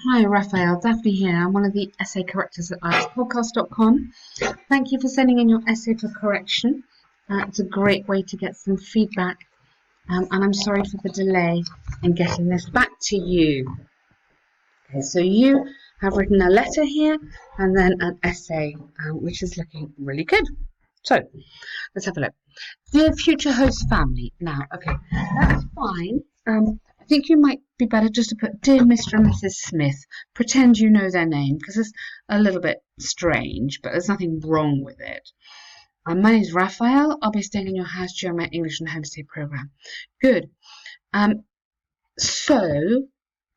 Hi, Raphael. Daphne here. I'm one of the essay correctors at IELTSpodcast.com. Thank you for sending in your essay for correction. It's a great way to get some feedback, and I'm sorry for the delay in getting this back to you. Okay, so you have written a letter here and then an essay, which is looking really good. So let's have a look. Dear future host family. Now, okay, that's fine. I think you might be better just to put Dear Mr. and Mrs. Smith. Pretend you know their name because it's a little bit strange, but there's nothing wrong with it. My name is Raphael. I'll be staying in your house during my English and homestay program. Good. So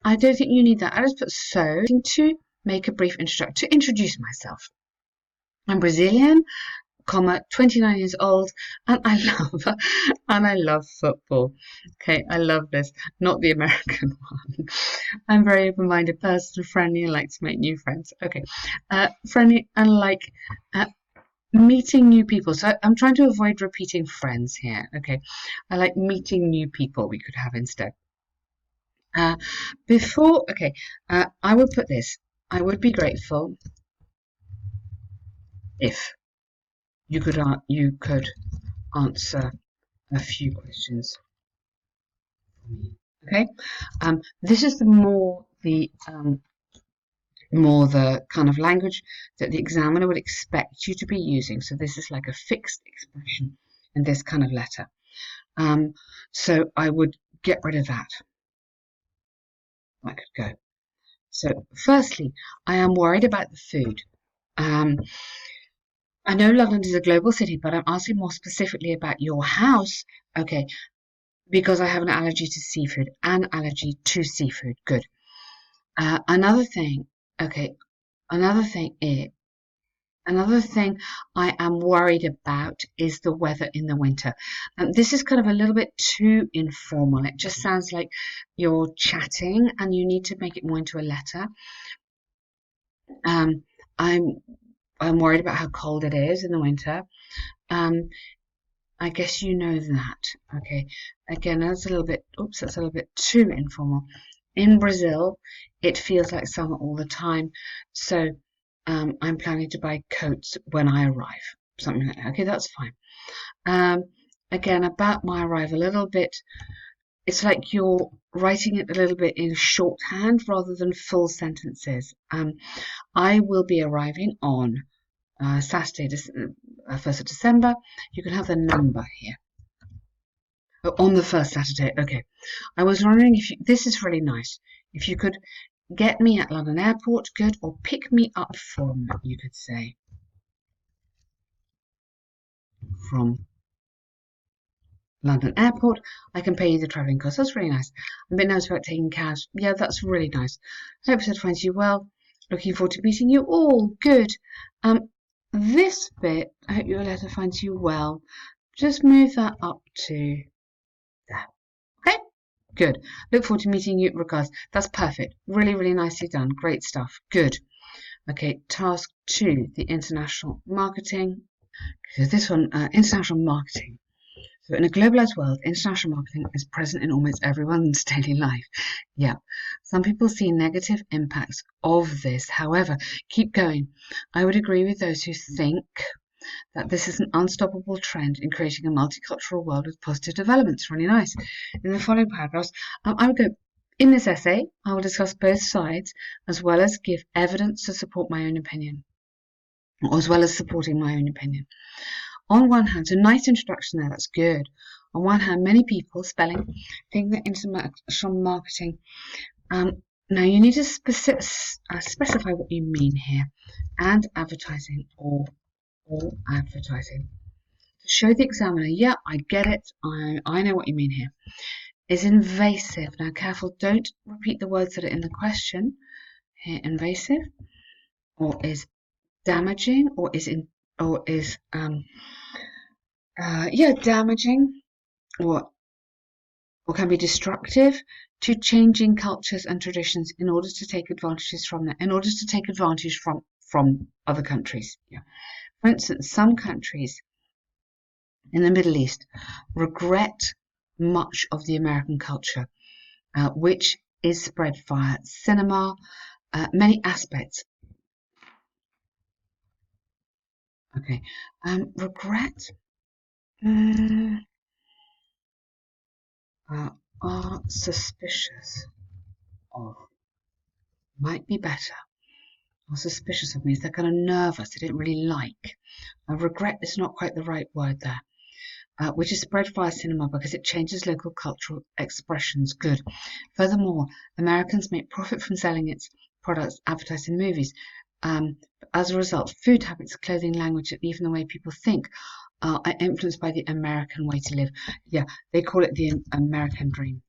I don't think you need that. I just put so to make a brief introduction to introduce myself. I'm Brazilian, 29 years old, and I love football. Okay, I love this, not the American one. I'm a very open-minded person, friendly, and like to make new friends. Okay, friendly and like meeting new people. So I'm trying to avoid repeating friends here. Okay, I like meeting new people. We could have instead. I would put this. I would be grateful if you could answer a few questions for me. Okay, this is more the kind of language that the examiner would expect you to be using. So this is like a fixed expression in this kind of letter. So I would get rid of that. That could go. So firstly, I am worried about the food. I know London is a global city, but I'm asking more specifically about your house. Okay, because I have an allergy to seafood. An allergy to seafood. Good. Another thing I am worried about is the weather in the winter. This is kind of a little bit too informal. It just sounds like you're chatting and you need to make it more into a letter. I'm worried about how cold it is in the winter. I guess you know that. Okay. Again, that's a little bit too informal. In Brazil, it feels like summer all the time. So I'm planning to buy coats when I arrive. Something like that. Okay, that's fine. Again, about my arrival, a little bit, it's like you're writing it a little bit in shorthand rather than full sentences. I will be arriving on Saturday, 1st of December. You can have the number here. Oh, on the first Saturday. Okay. I was wondering if this is really nice. If you could get me at London Airport, good, or pick me up from, you could say, from London Airport. I can pay you the travelling costs. That's really nice. I'm a bit nervous about taking cash. Yeah, that's really nice. Hope it finds you well. Looking forward to meeting you all. Good. This bit, I hope your letter finds you well. Just move that up to there. Okay? Good. Look forward to meeting you. Regards. That's perfect. Really, really nicely done. Great stuff. Good. Okay, task 2, the international marketing. So this one, international marketing. So in a globalized world, international marketing is present in almost everyone's daily life. Yeah, some people see negative impacts of this. However, keep going. I would agree with those who think that this is an unstoppable trend in creating a multicultural world with positive developments. Really nice. In the following paragraphs, I would go, in this essay, I will discuss both sides as well as give evidence to support my own opinion, or as well as supporting my own opinion. On one hand, so nice introduction there, that's good. On one hand, many people, spelling, think that international marketing, now you need to specify what you mean here, and advertising or advertising. To show the examiner, yeah, I get it, I know what you mean here, is invasive. Now careful, don't repeat the words that are in the question here, invasive, or is damaging, or is damaging, or can be destructive to changing cultures and traditions in order to take advantage from other countries. Yeah. For instance, some countries in the Middle East regret much of the American culture, which is spread via cinema, many aspects. Okay, regret are suspicious of, might be better, or suspicious of means they're kind of nervous, they don't really like. Regret is not quite the right word there. Which is spread via cinema because it changes local cultural expressions. Good. Furthermore, Americans make profit from selling its products advertised in movies. As a result, food habits, clothing, language, and even the way people think are influenced by the American way to live. Yeah, they call it the American dream.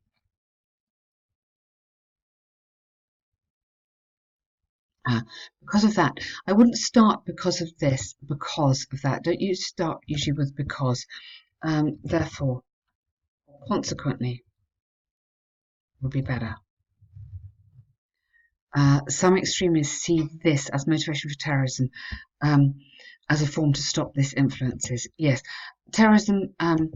Because of that, I wouldn't start because of this, because of that. Don't you start usually with because. Therefore, consequently, would be better. Some extremists see this as motivation for terrorism, as a form to stop this influences. Yes, terrorism and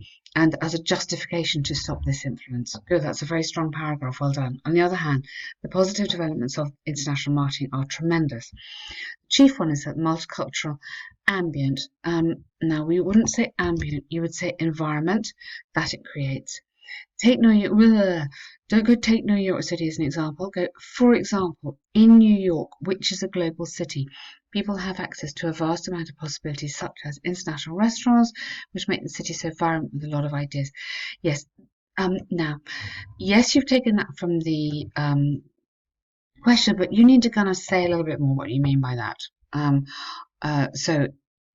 as a justification to stop this influence. Good, that's a very strong paragraph, well done. On the other hand, the positive developments of international marketing are tremendous. The chief one is that multicultural ambient. Now, we wouldn't say ambient, you would say environment that it creates. Take New York. Don't go take New York City as an example. Go, for example, in New York, which is a global city, people have access to a vast amount of possibilities, such as international restaurants, which make the city so vibrant with a lot of ideas. Yes. Now, yes, you've taken that from the question, but you need to kind of say a little bit more what you mean by that. So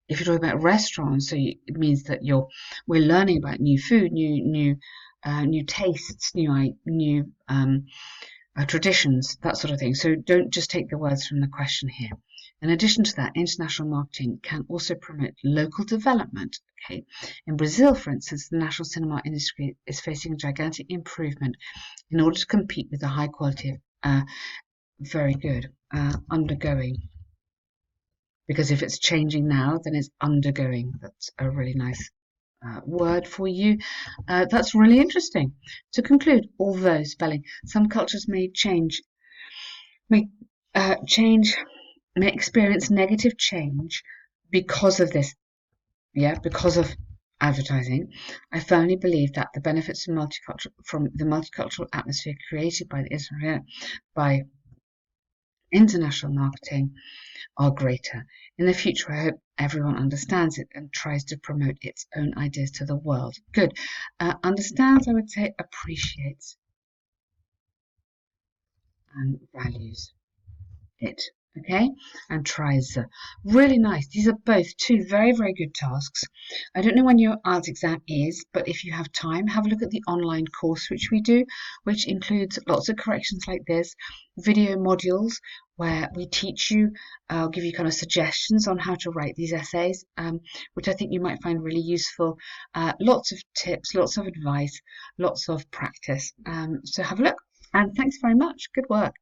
if you're talking about restaurants, so it means that we're learning about new food, new tastes, new traditions, that sort of thing. So don't just take the words from the question here. In addition to that, international marketing can also promote local development. Okay, in Brazil, for instance, the national cinema industry is facing a gigantic improvement in order to compete with the high quality of very good undergoing. Because if it's changing now, then it's undergoing. That's a really nice word for you. That's really interesting. To conclude, although spelling, some cultures may may change, may experience negative change because of this. Yeah, because of advertising. I firmly believe that the benefits from the multicultural atmosphere created by the internet, by international marketing, are greater. In the future, I hope everyone understands it and tries to promote its own ideas to the world. Good. Understands, I would say, appreciates and values it. Okay, and tries. Really nice. These are both two very, very good tasks. I don't know when your IELTS exam is, but if you have time, have a look at the online course which we do, which includes lots of corrections like this, video modules where we teach you, I'll give you kind of suggestions on how to write these essays, which I think you might find really useful. Lots of tips, lots of advice, lots of practice. So have a look, and thanks very much. Good work.